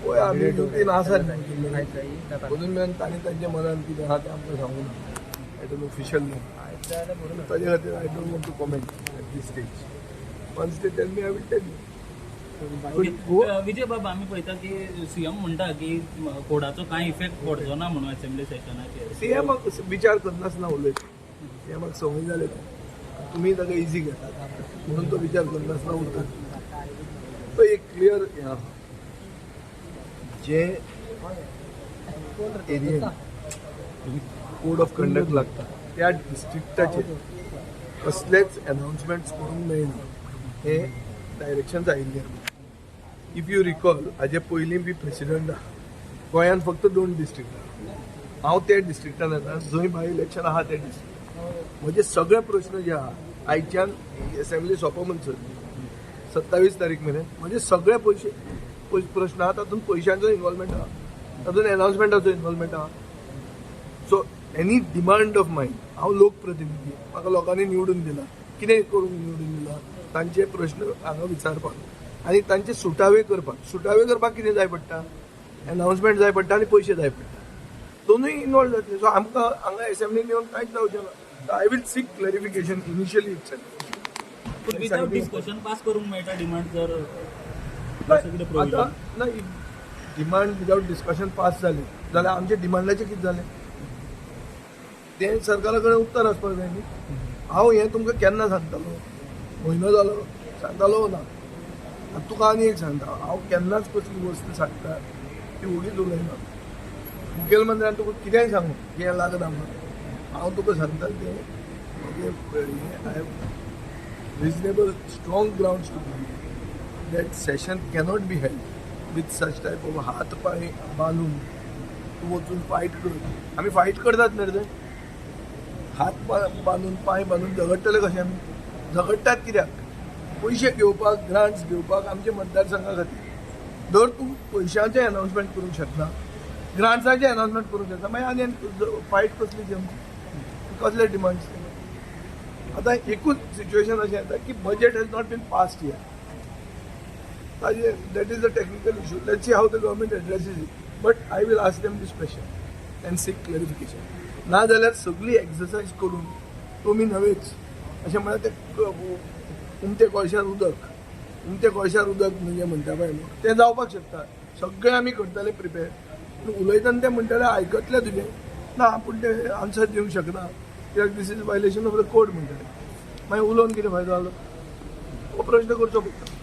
पळय आमी युतीन आसात म्हणून मेन तांणी तांच्या मनान कितें आहा तें आमकां सांगूं ना एट एन ऑफिशियल न्यू ताजे खातीर I don't want to comment at this stage once they tell me I will tell you. Vijay Baba आम्ही पळयता की सीएम म्हणटा की कोडाचो कांय इफेक्ट पडचो ना म्हणून असेंब्ली सेशनाचेर. सीएमाक विचार करनासतना उलयता सीएमाक संवय जाले तुमी ताका इजी घेतात म्हणून तो विचार करनासतना उरता. तो एक क्लियर हें आहा जे एरियेन कोड ऑफ कंडक्ट लागता त्या डिस्ट्रिक्टाचेर कसलेच अनाउन्समेंट्स करूंक मेळना हे डायरेक्शन्स आयिल्ले. इफ यू रिकॉल हाजे पयलीं बी प्रेसिडंट आहा गोंयांत फक्त 2 डिस्ट्रिक्ट आहा. हांव त्या डिस्ट्रिक्टान येता जंय बाय इलेक्शन आहा त्या डिस्ट्रिक्ट. म्हजे सगळे प्रश्न जे आहा आयच्यान असेंब्ली सोंपो म्हणसर 27 तारीख मेरेन म्हणजे सगळे प्रश्न आहा तातूंत पयशांचो इन्वॉल्वमेंट आहा तातूंत अनाउन्समेंटाचो इन्वॉल्वमेंट आहा. So any demand of mind हांव लोकप्रतिनिधी म्हाका लोकांनी निवडून दिला कितें करून निवडून दिला तांचे प्रश्न हांगा विचारपाक आनी तांचे सुटावे करपाक कितें जाय पडटा अनाउन्समेंट जाय पडटा आनी पयशे जाय पडटा दोनूय इन्वॉल्व जातले. सो आमकां हांगा असेंब्लीन येवन कांयच जावचें ना. I will seek clarification initially itself. Without discussion pass करूंक मेळटा डिमांड जर आतां ना डिमांड विदाउट डिस्कशन पास जाली जाल्यार आमचे डिमांडाचें कितें जालें तें सरकारा कडेन उत्तर आसपाक जाय न्ही. हांव हें तुमकां केन्ना सांगतालो म्हयनो जालो सांगतालो ना. आतां तुका आनी एक सांगता हांव केन्नाच कसली वस्त सांगता ती उगीच उलयना. मुखेलमंत्र्यान तुका कितेंय सांगू की हें लागना म्हणून हांव तुका सांगता तें I have reasonable strong grounds to believe that session cannot be held with such type of हात पाय बांधून तूं वचून फायट कर. आमी फायट करतात न्ही रे हात बांधून पाय बांधून झगडटले कशें आमी झगडटात कित्याक पयशे घेवपाक ग्रांट्स घेवपाक आमच्या मतदारसंघा खातीर. जर तूं पयशांचें अनाउन्समेंट करूंक शकना ग्रांट्साचें अनाउन्समेंट करूंक शकना मागीर आनी फायट कसली ती आमची कसले डिमांड्स. आतां एकूच सिच्युएशन अशें येता की budget has not been passed here. That is the technical issue. Let's see how the government addresses it. But I will ask them this question and seek clarification. ना जाल्यार सगळी एक्सरसाइज करून तुमी नवेच अशें म्हळ्यार ते उमते कळशार उदक म्हणजे म्हणटा पळय तें जावपाक शकता. सगळें आमी करतले प्रिपेर पूण उलयतना तें म्हणटले आयकतले तुजें ना पूण ते आन्सर दिवंक शकना कित्याक this is violation of the code म्हणटले मागीर उलोवन कितें फायदो जालो हो प्रश्न करचो पडटा.